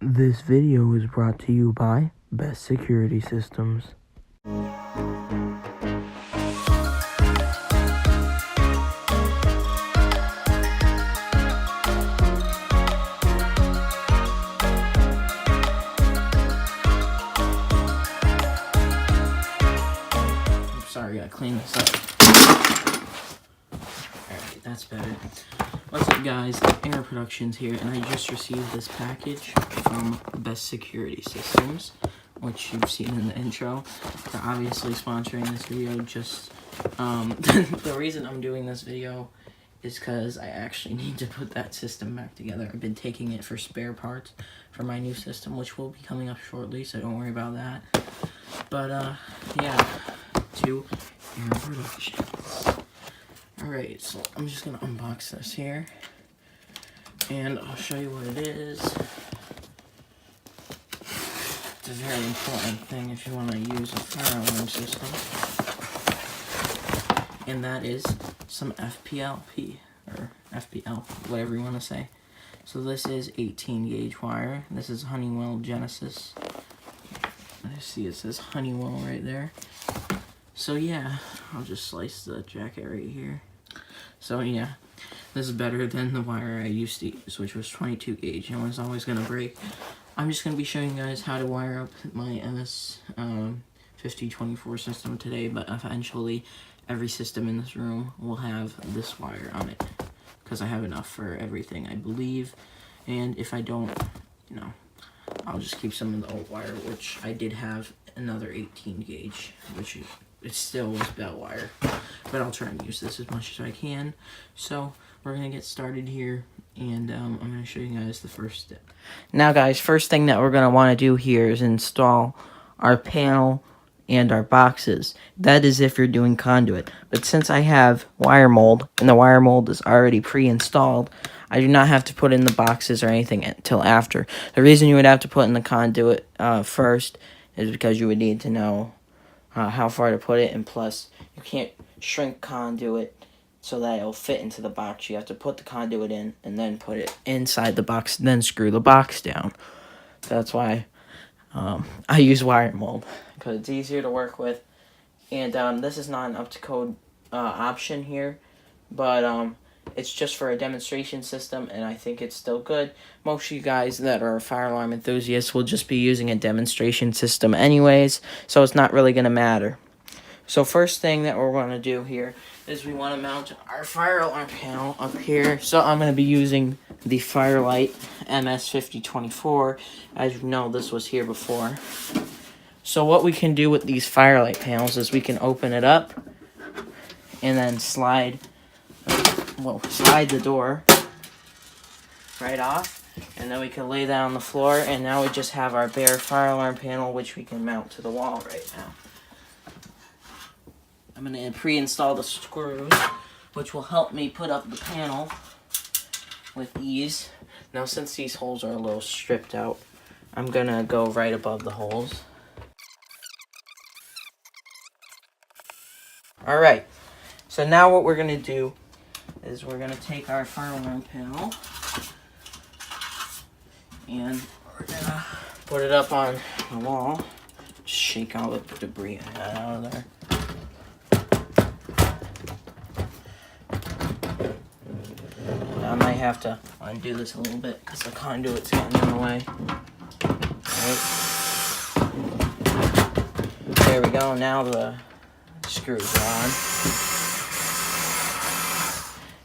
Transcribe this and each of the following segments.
This video is brought to you by Best Security Systems. I'm sorry, I gotta clean this up. Alright, that's better. What's up, guys? Air Productions here, and I just received this package from Best Security Systems, which you've seen in the intro. They're obviously sponsoring this video. Just the reason I'm doing this video is because I actually need to put that system back together. I've been taking it for spare parts for my new system, which will be coming up shortly, so don't worry about that. But yeah, to Air Productions. Alright, so I'm just going to unbox this here, and I'll show you what it is. It's a very important thing if you want to use a fire alarm system, and that is some FPLP, or FPL, whatever you want to say. So this is 18 gauge wire. This is Honeywell Genesis. I see it says Honeywell right there. So yeah, I'll just slice the jacket right here. So yeah, this is better than the wire I used to use, which was 22 gauge and was always going to break. I'm just going to be showing you guys how to wire up my MS5024 system today, but eventually every system in this room will have this wire on it, because I have enough for everything, I believe. And if I don't, you know, I'll just keep some of the old wire, which I did have another 18 gauge, which it still was bell wire, but I'll try and use this as much as I can. So we're gonna get started here, and I'm gonna show you guys the first step. Now guys, first thing that we're gonna want to do here is install our panel and our boxes. That is if you're doing conduit, but since I have wire mold and the wire mold is already pre-installed, I do not have to put in the boxes or anything until after. The reason you would have to put in the conduit first is because you would need to know how far to put it, and plus you can't shrink conduit so that it'll fit into the box. You have to put the conduit in and then put it inside the box, then screw the box down. That's why I use wire mold, because it's easier to work with. And this is not an up to code option here, but it's just for a demonstration system, and I think it's still good. Most of you guys that are fire alarm enthusiasts will just be using a demonstration system anyways, so it's not really going to matter. So first thing that we're going to do here is we want to mount our fire alarm panel up here. So I'm going to be using the Firelight MS5024. As you know, this was here before. So what we can do with these Firelight panels is we can open it up and then slide the door right off, and then we can lay that on the floor, and now we just have our bare fire alarm panel, which we can mount to the wall right now. I'm going to pre-install the screws, which will help me put up the panel with ease. Now, since these holes are a little stripped out, I'm going to go right above the holes. Alright, so now what we're going to do is we're going to take our fire alarm panel and we're going to put it up on the wall. Just shake all the debris out of there. I might have to undo this a little bit because the conduit's getting in the way. Right. There we go. Now the screws are on.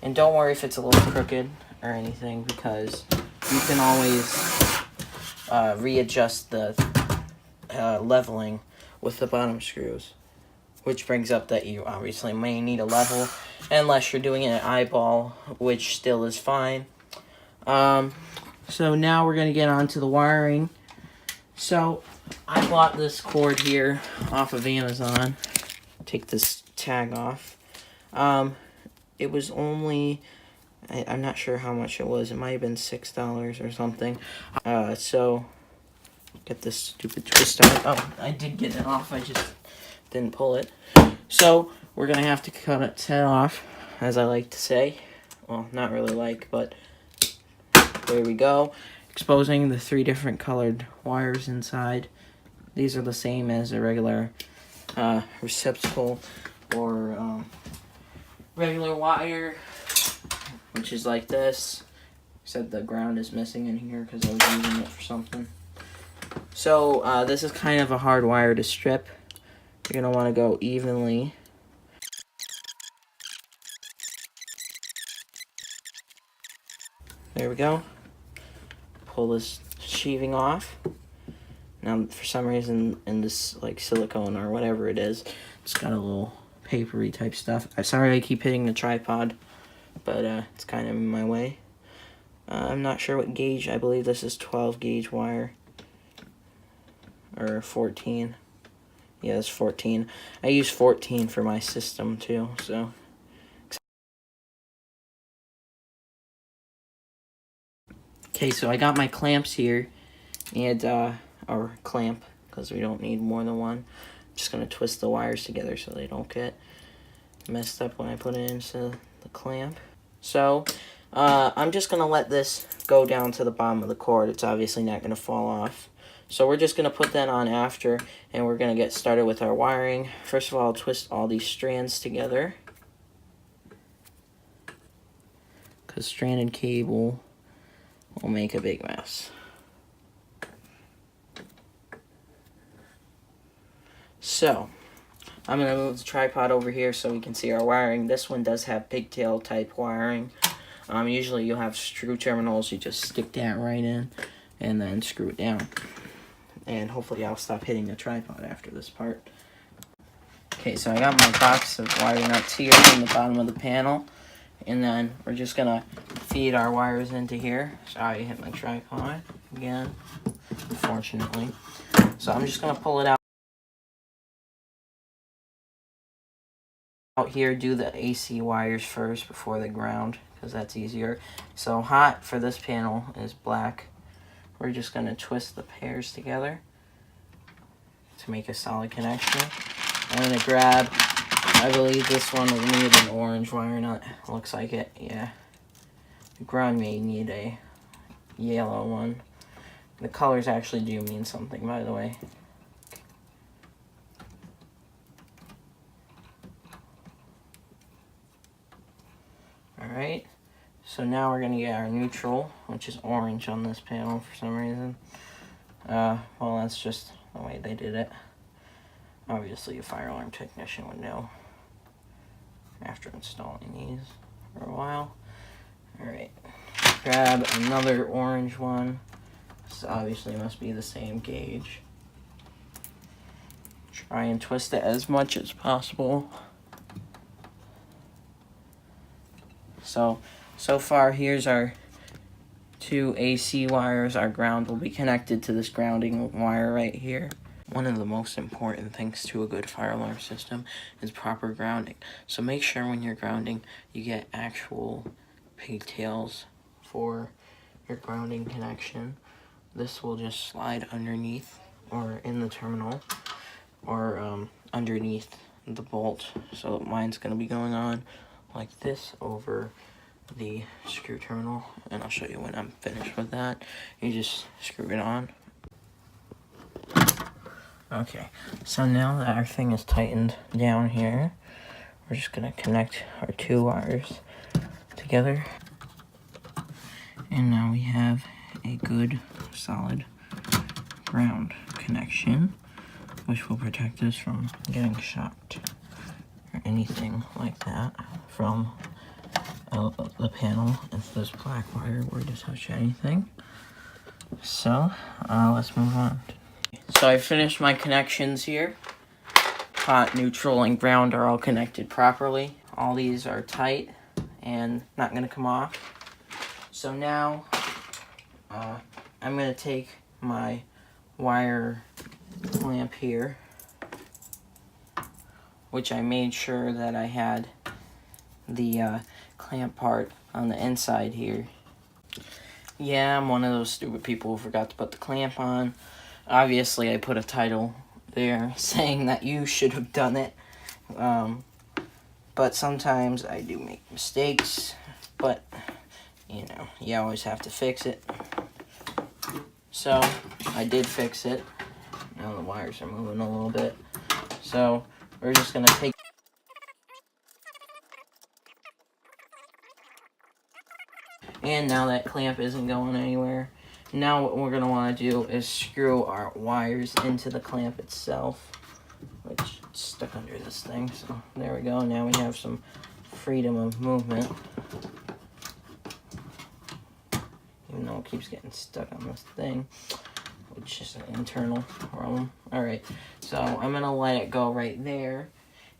And don't worry if it's a little crooked or anything, because you can always readjust the leveling with the bottom screws. Which brings up that you obviously may need a level, unless you're doing it at eyeball, which still is fine. So now we're going to get onto the wiring. So I bought this cord here off of Amazon. Take this tag off. It was only, I'm not sure how much it was. It might have been $6 or something. So get this stupid twist out. Oh, I did get it off. I just didn't pull it. So we're gonna have to cut its head off, as I like to say. Well, not really like, but there we go. exposing the 3 different colored wires inside. These are the same as a regular receptacle or regular wire, which is like this, except the ground is missing in here because I was using it for something. So this is kind of a hard wire to strip. You're going to want to go evenly. There we go. Pull this sheathing off. Now, for some reason, in this like silicone or whatever it is, it's got a little papery type stuff. I'm sorry I keep hitting the tripod, but it's kind of in my way. I'm not sure what gauge. I believe this is 12 gauge wire. Or 14. Yeah, it's 14. I use 14 for my system too, so. Okay, so I got my clamps here, and or clamp, because we don't need more than one. I'm just gonna twist the wires together so they don't get messed up when I put it into the clamp. So, I'm just gonna let this go down to the bottom of the cord. It's obviously not gonna fall off. So we're just gonna put that on after, and we're gonna get started with our wiring. First of all, I'll twist all these strands together, because stranded cable will make a big mess. So, I'm going to move the tripod over here so we can see our wiring. This one does have pigtail type wiring. Usually you'll have screw terminals. You just stick that right in and then screw it down. And hopefully I'll stop hitting the tripod after this part. Okay, so I got my box of wire nuts here in the bottom of the panel. And then we're just going to feed our wires into here. Sorry, I hit my tripod again, unfortunately. So I'm just going to pull it out here, do the AC wires first before the ground, because that's easier. So hot for this panel is black. We're just going to twist the pairs together to make a solid connection. I'm going to grab, I believe this one will need an orange wire nut. Looks like it, yeah. The ground may need a yellow one. The colors actually do mean something, by the way. Alright, so now we're going to get our neutral, which is orange on this panel for some reason. Well, that's just the way they did it. Obviously, a fire alarm technician would know after installing these for a while. Alright, grab another orange one. This obviously must be the same gauge. Try and twist it as much as possible. So far, here's our 2 AC wires. Our ground will be connected to this grounding wire right here. One of the most important things to a good fire alarm system is proper grounding. So make sure when you're grounding, you get actual pigtails for your grounding connection. This will just slide underneath or in the terminal or underneath the bolt. So mine's going to be going on like this over the screw terminal, and I'll show you when I'm finished with that. You just screw it on. Okay, so now that our thing is tightened down here, we're just going to connect our 2 wires together. And now we have a good, solid ground connection, which will protect us from getting shocked or anything like that from the panel. If this black wire were to touch anything. So, let's move on. So I finished my connections here. Hot, neutral, and ground are all connected properly. All these are tight and not going to come off. So now, I'm going to take my wire clamp here, which I made sure that I had the clamp part on the inside here. Yeah, I'm one of those stupid people who forgot to put the clamp on. Obviously, I put a title there saying that you should have done it. But sometimes I do make mistakes, but you know, you always have to fix it. So I did fix it. Now the wires are moving a little bit. So we're just gonna take. And now that clamp isn't going anywhere. Now what we're gonna wanna do is screw our wires into the clamp itself, which is stuck under this thing. So there we go. Now we have some freedom of movement. Even though it keeps getting stuck on this thing, which is an internal problem. Alright, so I'm going to let it go right there.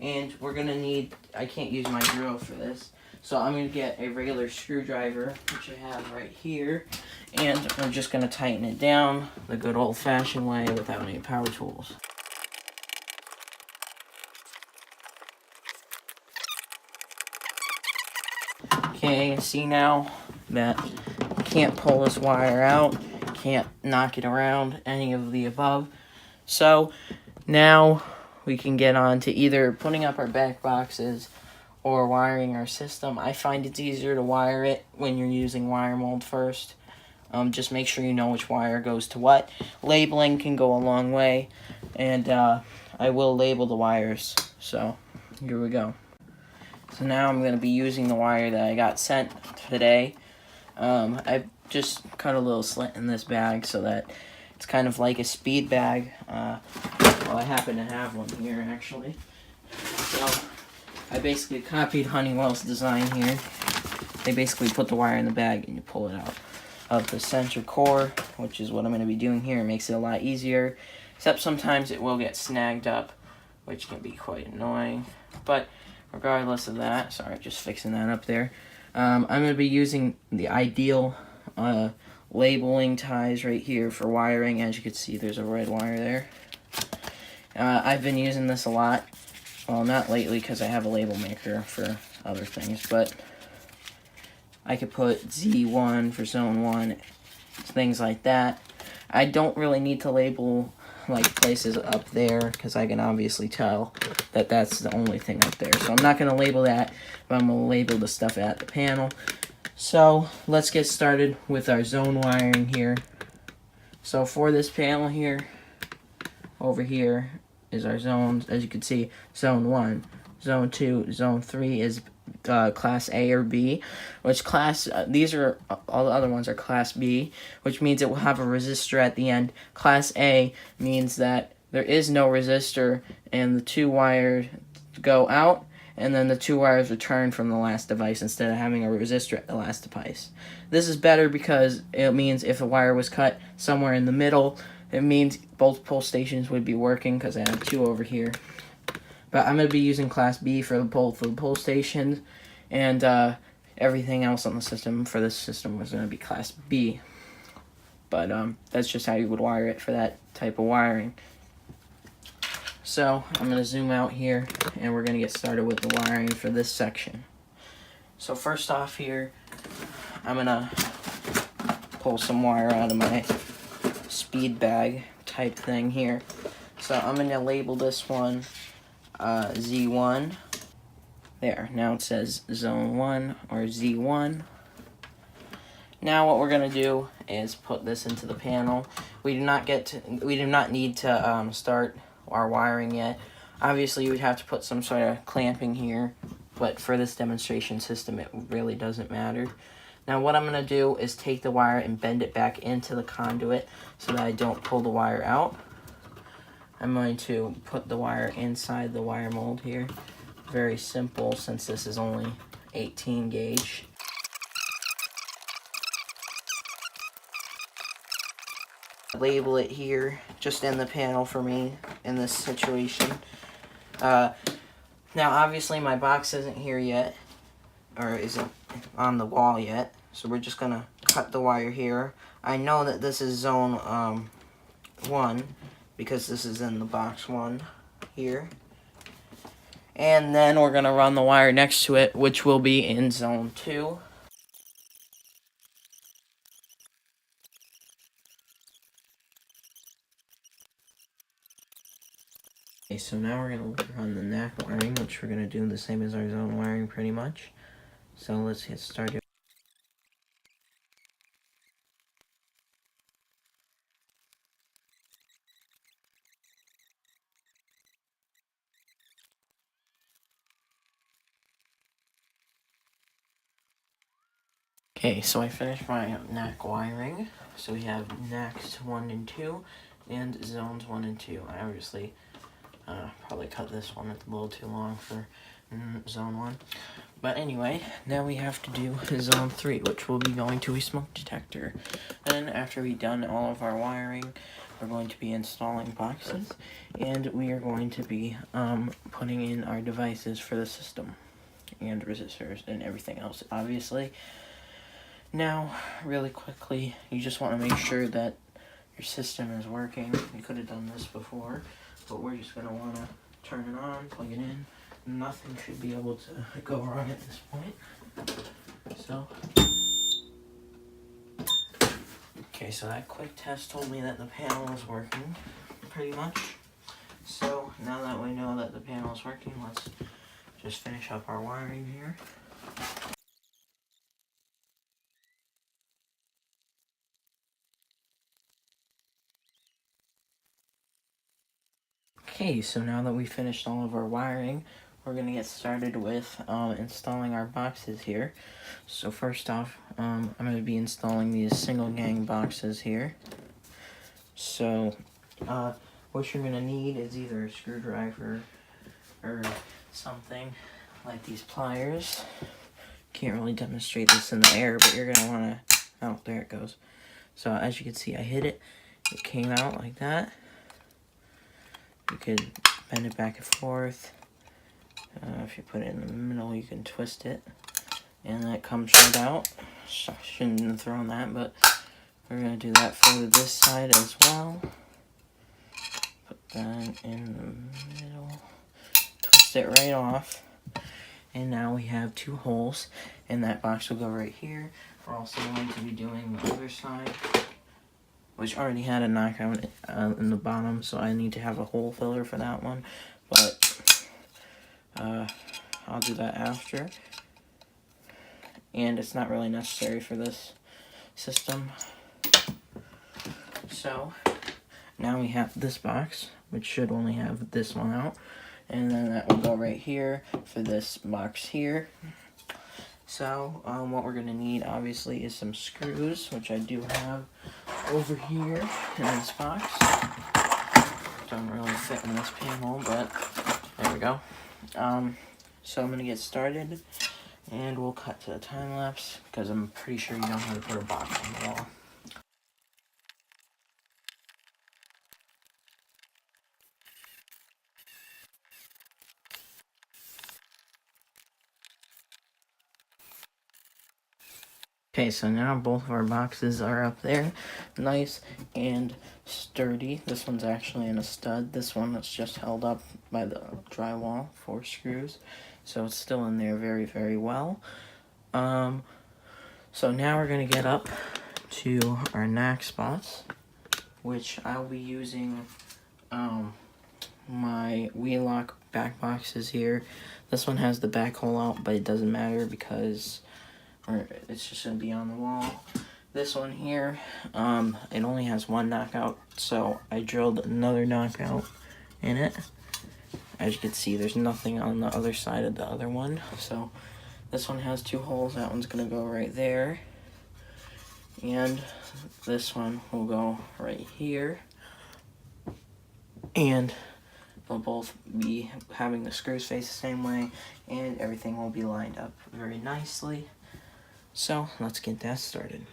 And we're going to need, I can't use my drill for this, so I'm going to get a regular screwdriver, which I have right here. And we're just going to tighten it down the good old-fashioned way without any power tools. Okay, see now that can't pull this wire out, can't knock it around, any of the above. So now we can get on to either putting up our back boxes or wiring our system. I find it's easier to wire it when you're using wire mold first. Just make sure you know which wire goes to what. Labeling can go a long way, and I will label the wires. So here we go. So now I'm going to be using the wire that I got sent today. I just cut a little slit in this bag so that it's kind of like a speed bag. Well, I happen to have one here, actually. So I basically copied Honeywell's design here. They basically put the wire in the bag and you pull it out of the center core, which is what I'm going to be doing here. It makes it a lot easier, except sometimes it will get snagged up, which can be quite annoying. But regardless of that, sorry, just fixing that up there. I'm going to be using the Ideal labeling ties right here for wiring. As you can see, there's a red wire there. I've been using this a lot. Well, not lately because I have a label maker for other things, but I could put Z1 for zone 1, things like that. I don't really need to label like places up there because I can obviously tell that that's the only thing up there. So I'm not going to label that, but I'm going to label the stuff at the panel. So let's get started with our zone wiring here. So for this panel here, over here is our zones. As you can see, zone 1, zone 2, zone 3 is class A or B, which class, these are, all the other ones are class B, which means it will have a resistor at the end. Class A means that there is no resistor and the 2 wires go out and then the 2 wires return from the last device instead of having a resistor at the last device. This is better because it means if a wire was cut somewhere in the middle, it means both pull stations would be working because I have 2 over here. But I'm going to be using Class B for both of the pull stations, and everything else on the system for this system was going to be Class B. But that's just how you would wire it for that type of wiring. So I'm going to zoom out here, and we're going to get started with the wiring for this section. So first off here, I'm going to pull some wire out of my speed bag type thing here. So I'm going to label this one Z1. There, now it says zone 1 or Z1. Now what we're going to do is put this into the panel. We do not need to start our wiring yet. Obviously you would have to put some sort of clamping here, but for this demonstration system it really doesn't matter. Now what I'm going to do is take the wire and bend it back into the conduit so that I don't pull the wire out. I'm going to put the wire inside the wire mold here. Very simple since this is only 18 gauge. Label it here, just in the panel for me in this situation. Now obviously my box isn't here yet, or isn't on the wall yet, so we're just gonna cut the wire here. I know that this is zone 1 because this is in the box 1 here. And then we're gonna run the wire next to it, which will be in zone 2. Okay, so now we're going to run the NAC wiring, which we're going to do the same as our zone wiring pretty much. So let's get started. Okay, so I finished my NAC wiring. So we have NACs 1 and 2 and zones 1 and 2. I obviously probably cut this one, it's a little too long for zone 1. But anyway, now we have to do zone 3, which will be going to a smoke detector. And after we've done all of our wiring, we're going to be installing boxes, and we are going to be putting in our devices for the system, and resistors, and everything else, obviously. Now, really quickly, you just want to make sure that your system is working. You could have done this before, but we're just going to want to turn it on, plug it in. Nothing should be able to go wrong at this point. So, okay, so that quick test told me that the panel is working, pretty much. So, now that we know that the panel is working, let's just finish up our wiring here. Okay, so now that we finished all of our wiring, we're going to get started with installing our boxes here. So first off, I'm going to be installing these single gang boxes here. So what you're going to need is either a screwdriver or something like these pliers. Can't really demonstrate this in the air, but you're going to want to, oh, there it goes. So as you can see, I hit it, it came out like that. You could bend it back and forth. If you put it in the middle, you can twist it, and that comes right out. I shouldn't have thrown that, but we're going to do that for this side as well. Put that in the middle, twist it right off, and now we have 2 holes, and that box will go right here. We're also going to be doing the other side, which already had a knockout in the bottom, so I need to have a hole filler for that one, but I'll do that after, and it's not really necessary for this system. So now we have this box, which should only have this one out, and then that will go right here for this box here. So what we're going to need obviously is some screws, which I do have over here in this box. Don't really fit in this panel, but there we go. So I'm going to get started, and we'll cut to the time lapse, because I'm pretty sure you know how to put a box on the wall. Okay, so now both of our boxes are up there, nice and sturdy. This one's actually in a stud. This one that's just held up by the drywall, 4 screws. So it's still in there very, very well. So now we're going to get up to our NAC spots, which I'll be using my Wheelock back boxes here. This one has the back hole out, but it doesn't matter because it's just going to be on the wall. This one here, it only has 1 knockout, so I drilled another knockout in it. As you can see, there's nothing on the other side of the other one, so this one has 2 holes. That one's going to go right there, and this one will go right here, and they'll both be having the screws face the same way, and everything will be lined up very nicely. So let's get that started.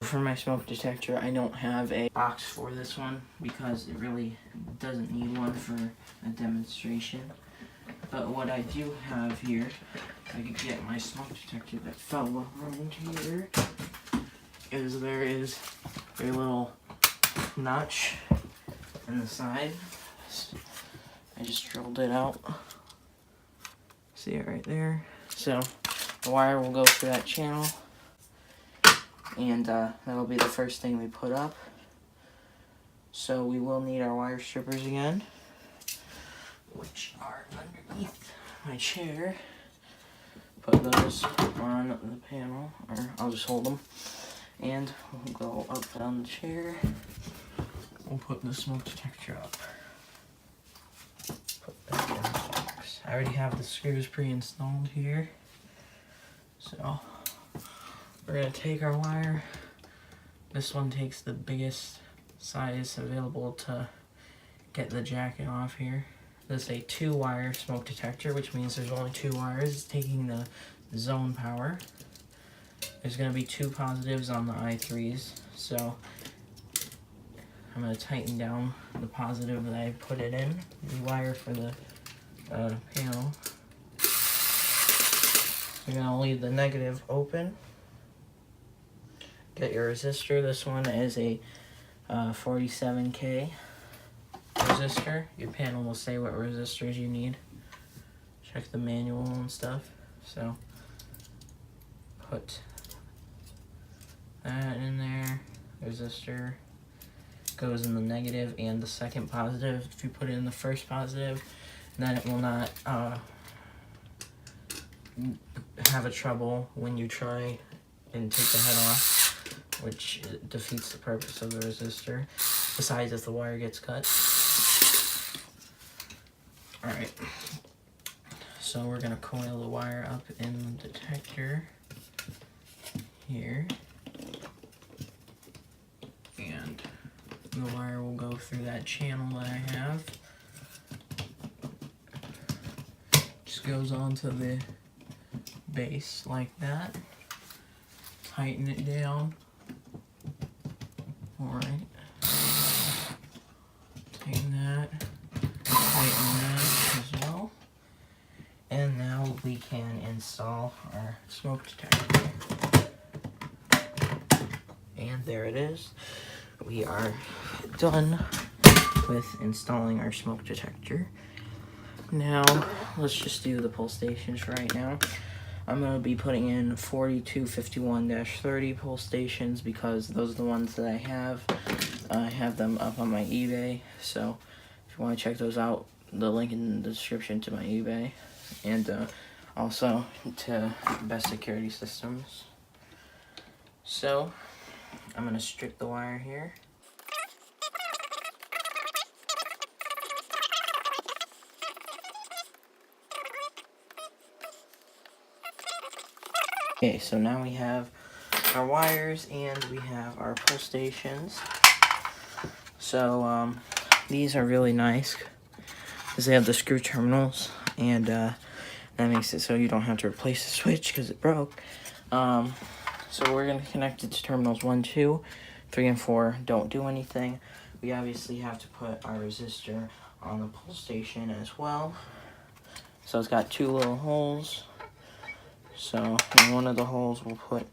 For my smoke detector, I don't have a box for this one because it really doesn't need one for a demonstration. But what I do have here, if I could get my smoke detector that fell around here, is there is a little notch in the side. I just drilled it out. See it right there? So the wire will go through that channel, and that'll be the first thing we put up. So we will need our wire strippers again, which are underneath my chair. put those on the panel, or I'll just hold them. And we'll go up on the chair. We'll put the smoke detector up. Put that in the box. I already have the screws pre-installed here. So we're gonna take our wire. This one takes the biggest size available to get the jacket off here. This is a 2-wire smoke detector, which means there's only 2 wires. It's taking the zone power. There's going to be 2 positives on the I3s, so I'm going to tighten down the positive that I put it in, the wire for the panel. You're going to leave the negative open. Get your resistor. This one is a 47K resistor. Your panel will say what resistors you need. Check the manual and stuff. So put that in there. Resistor goes in the negative and the second positive. If you put it in the first positive, then it will not have a trouble when you try and take the head off, which defeats the purpose of the resistor, besides if the wire gets cut. Alright, so we're going to coil the wire up in the detector here, and the wire will go through that channel that I have. Just goes onto the base like that. Tighten it down. Alright. Tighten that. Tighten that as well. And now we can install our smoke detector. And there it is. We are done with installing our smoke detector. Now, let's just do the pull stations for right now. I'm going to be putting in 4251-30 pull stations because those are the ones that I have. I have them up on my eBay, so if you want to check those out, the link in the description to my eBay, and also to Best Security Systems. So, I'm going to strip the wire here. Okay, so now we have our wires and we have our pull stations. So these are really nice because they have the screw terminals, and that makes it so you don't have to replace the switch because it broke. So we're going to connect it to terminals 1, 2, 3, and 4. Don't do anything. We obviously have to put our resistor on the pull station as well. So it's got 2 little holes. So in one of the holes we'll put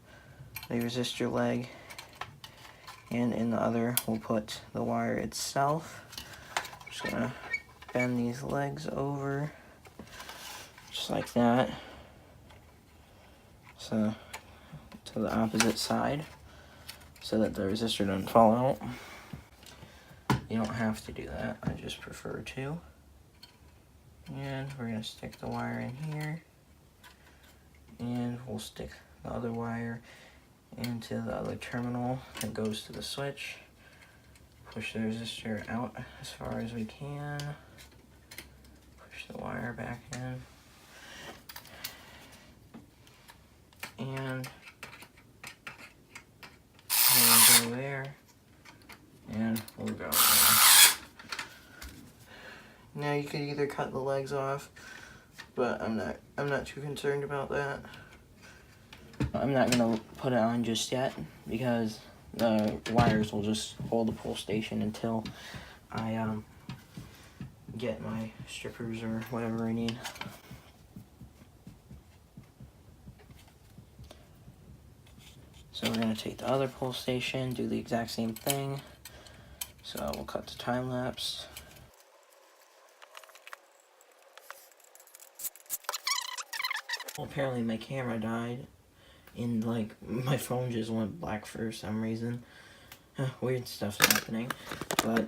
the resistor leg, and in the other we'll put the wire itself. Just gonna bend these legs over just like that, so to the opposite side, so that the resistor doesn't fall out. You don't have to do that, I just prefer to. And we're gonna stick the wire in here, and we'll stick the other wire into the other terminal that goes to the switch. Push the resistor out as far as we can. Push the wire back in. And we'll go there. And we'll go there. Now you could either cut the legs off, but I'm not too concerned about that. I'm not gonna put it on just yet because the wires will just hold the pull station until I get my strippers or whatever I need. So we're gonna take the other pull station, do the exact same thing. So we'll cut the time lapse. Well, apparently my camera died, and like my phone just went black for some reason. weird stuff's happening, but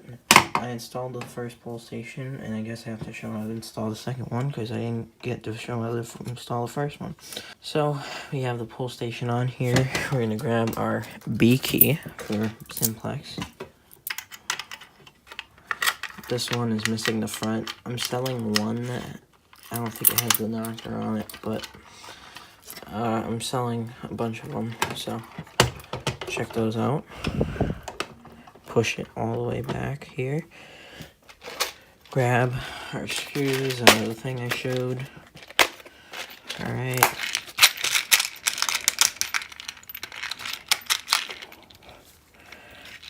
I installed the first pull station, and I guess I have to show how to install the second one, because I didn't get to show how to install the first one. So, we have the pull station on here. We're going to grab our B key for simplex. This one is missing the front. I'm selling one that I don't think it has the knocker on it, but I'm selling a bunch of them, so check those out. Push it all the way back here. Grab our screws out of the thing I showed. Alright.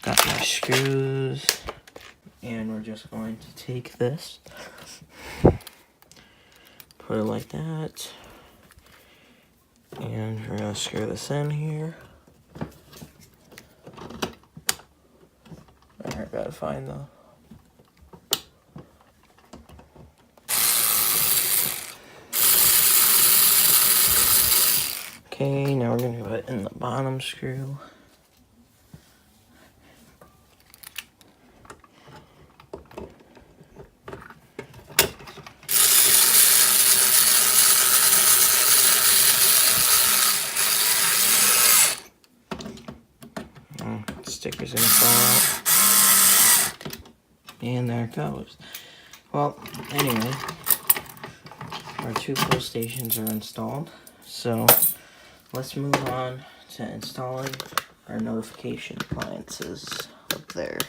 Got my screws. And we're just going to take this, put it like that, and we're going to screw this in here. Alright, gotta find the... Okay, now we're going to put in the bottom screw. Sticker's gonna fall out. And there it goes. Well, anyway, our two pull stations are installed. So let's move on to installing our notification appliances up there.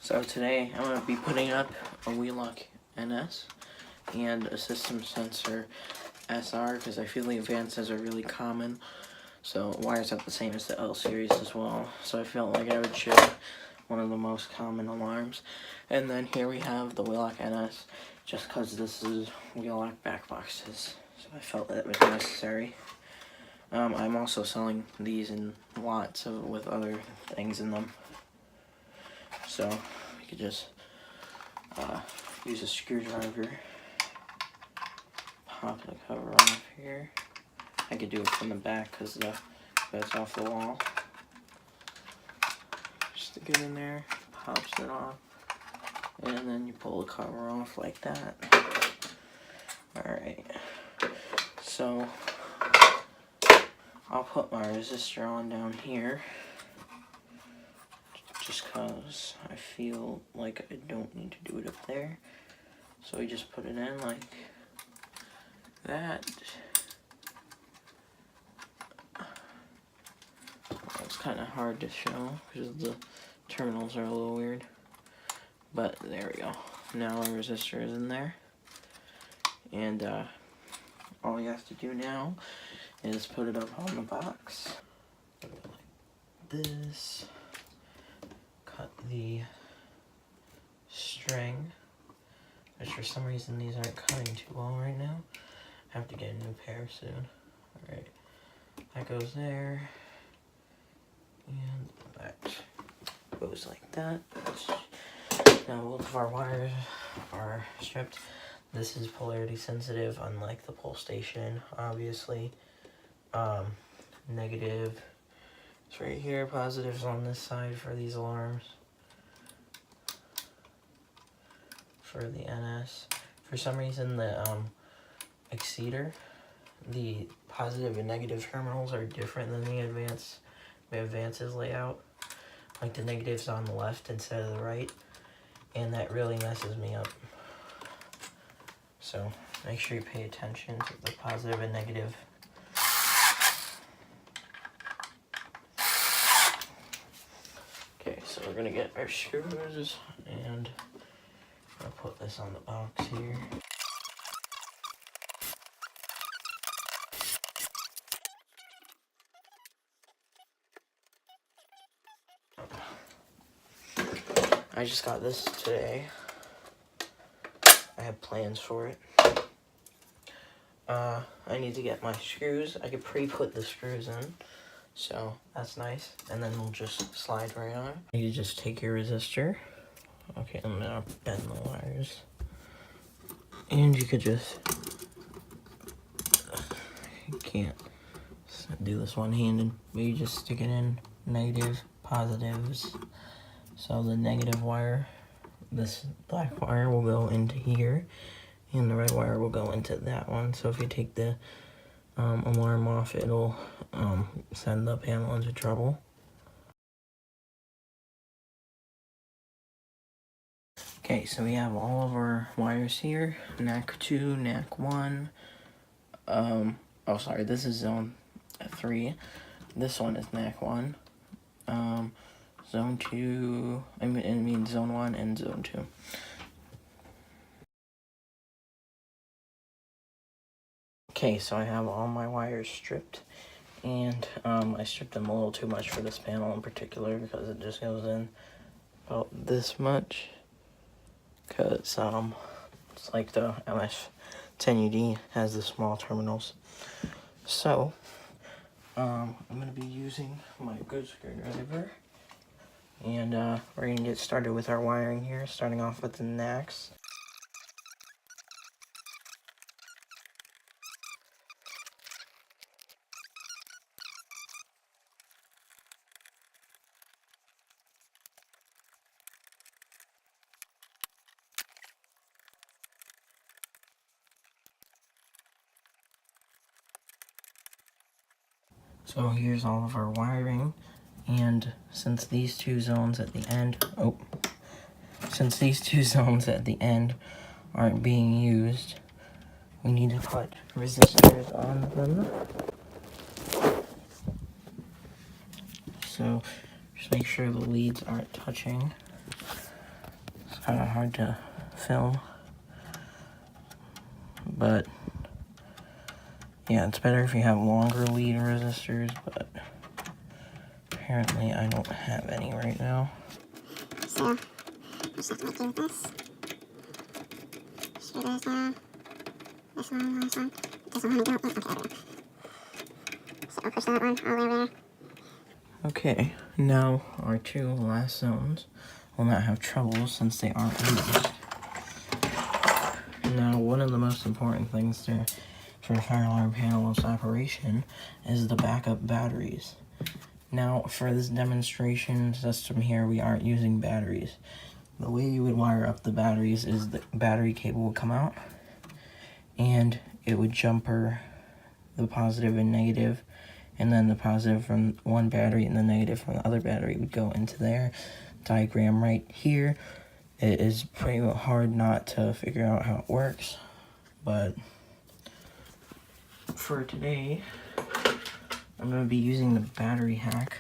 So today I'm going to be putting up a Wheelock NS and a system sensor SR, because I feel the advances are really common. So it wires up the same as the L series as well. So I felt like I would show one of the most common alarms. And then here we have the Wheelock NS, just because this is Wheelock back boxes. So I felt that it was necessary. I'm also selling these in lots with other things in them. So you could just use a screwdriver, pop the cover off here. I could do it from the back because the bed's off the wall. Just stick it in there, pops it off, and then you pull the cover off like that. Alright, so I'll put my resistor on down here, just because I feel like I don't need to do it up there. So we just put it in like that. It's kind of hard to show because the terminals are a little weird, but there we go. Now our resistor is in there, and all you have to do now is put it up on the box like this. Cut the string, which for some reason these aren't cutting too well right now. I have to get a new pair soon. Alright, that goes there. And that goes like that. Now both of our wires are stripped. This is polarity sensitive, unlike the pull station, obviously. Negative is right here, positive's on this side for these alarms. For the NS. For some reason the Exceeder, the positive and negative terminals are different than the Advance's layout. Like the negative's on the left instead of the right, and that really messes me up. So make sure you pay attention to the positive and negative. Okay, so we're gonna get our screws, and I'll put this on the box here. I just got this today. I have plans for it. I need to get my screws. I could pre-put the screws in, so that's nice. And then we'll just slide right on. You just take your resistor. Okay, I'm gonna bend the wires. And you could just, you can't do this one-handed, but you just stick it in negative, positives. So the negative wire, this black wire will go into here, and the red wire will go into that one. So if you take the alarm off, it'll send the panel into trouble. Okay, so we have all of our wires here. NAC 2, NAC 1. Oh, sorry, this is zone 3. This one is NAC 1. Zone 2, I mean zone 1 and zone 2. Okay, so I have all my wires stripped, and I stripped them a little too much for this panel in particular because it just goes in about this much. Because it's like the MS10UD has the small terminals. So I'm going to be using my good screwdriver, and we're going to get started with our wiring here, starting off with the NACs. So here's all of our wiring, and since these two zones at the end, aren't being used, we need to put resistors on them. So just make sure the leads aren't touching. It's kind of hard to film, but yeah, it's better if you have longer lead resistors, but apparently I don't have any right now. So, just have to make do with this. Screw those down. This one, last one. This one, okay, there we go. So I'll push that one all the way over there. Okay, now our two last zones will not have trouble since they aren't used. Now, one of the most important things for a fire alarm panel's operation is the backup batteries. Now, for this demonstration system here, we aren't using batteries. The way you would wire up the batteries is the battery cable would come out, and it would jumper the positive and negative, and then the positive from one battery and the negative from the other battery would go into their diagram right here. It is pretty hard not to figure out how it works, but for today, I'm going to be using the battery hack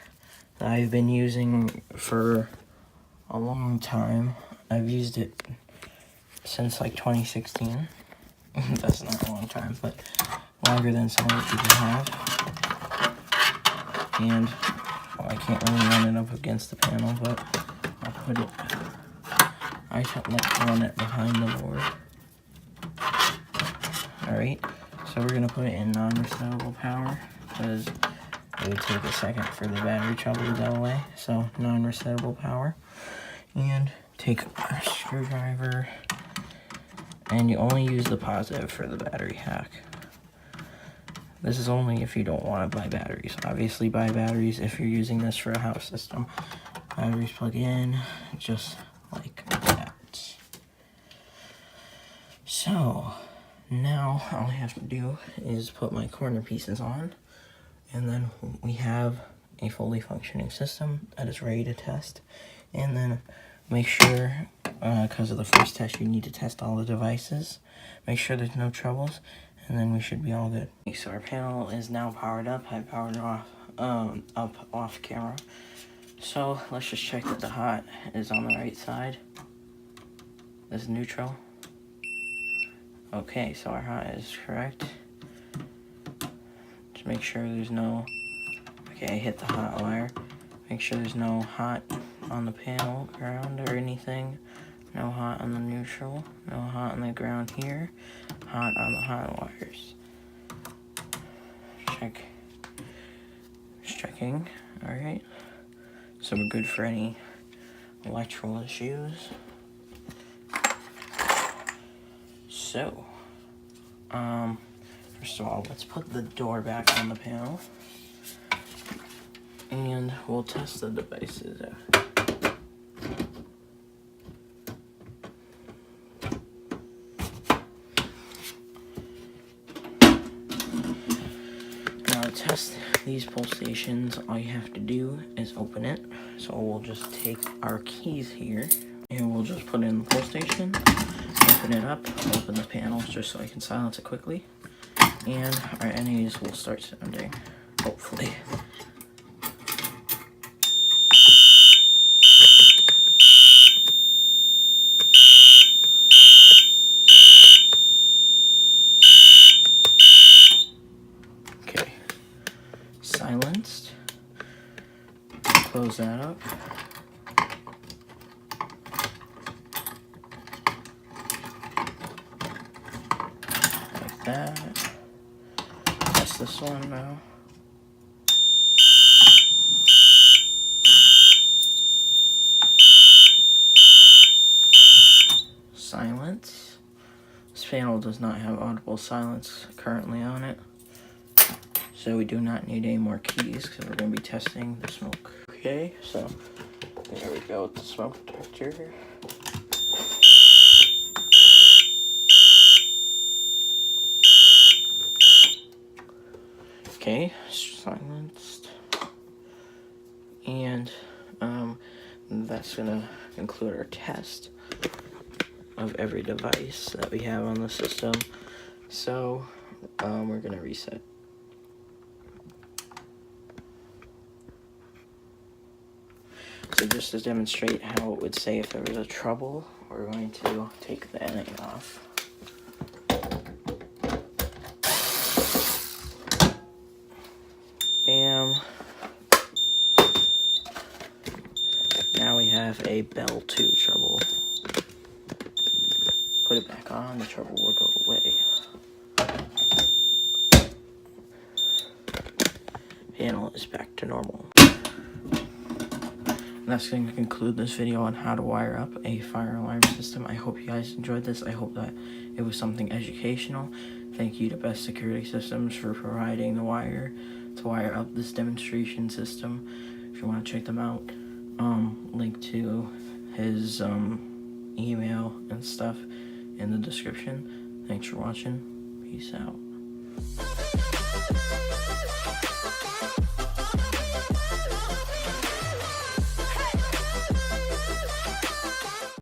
that I've been using for a long time. I've used it since like 2016. That's not a long time, but longer than some other people have. And well, I can't really run it up against the panel, but I'll put it, I like to run it behind the board. Alright, so we're going to put it in non-resettable power because it would take a second for the battery trouble to go away. So non-resettable power, and take a screwdriver, and you only use the positive for the battery hack. This is only if you don't want to buy batteries. Obviously buy batteries if you're using this for a house system. Batteries plug in just like that. So now all I have to do is put my corner pieces on, and then we have a fully functioning system that is ready to test. And then make sure, because of the first test, you need to test all the devices. Make sure there's no troubles, and then we should be all good. Okay, so our panel is now powered up. I powered it off, off camera. So let's just check that the hot is on the right side. This is neutral. Okay, so our hot is correct. Just make sure there's no, okay, I hit the hot wire. Make sure there's no hot on the panel ground or anything. No hot on the neutral. No hot on the ground here. Hot on the hot wires. Check. Just checking. Alright. So we're good for any electrical issues. So, first of all, let's put the door back on the panel. and we'll test the devices out. Now to test these pull stations, all you have to do is open it. So we'll just take our keys here and we'll just put in the pull station, open it up, open the panels just so I can silence it quickly, and our enemies will start sounding, hopefully. Okay, silenced. Close that up. Like that. Test this one now. Silence. This panel does not have audible silence currently on it, so we do not need any more keys because we're going to be testing the smoke. Okay, so there we go with the smoke detector. Okay, silenced. And that's gonna conclude our test of every device that we have on the system. So we're gonna reset. So just to demonstrate how it would say if there was a trouble, we're going to take the NA off. Bam. Now we have a Bell 2 trouble. Put it back on, the trouble will go away. Panel is back to normal. And that's going to conclude this video on how to wire up a fire alarm system. I hope you guys enjoyed this. I hope that it was something educational. Thank you to Best Security Systems for providing the wire to wire up this demonstration system. If you want to check them out, link to his email and stuff in the description. Thanks for watching. Peace out.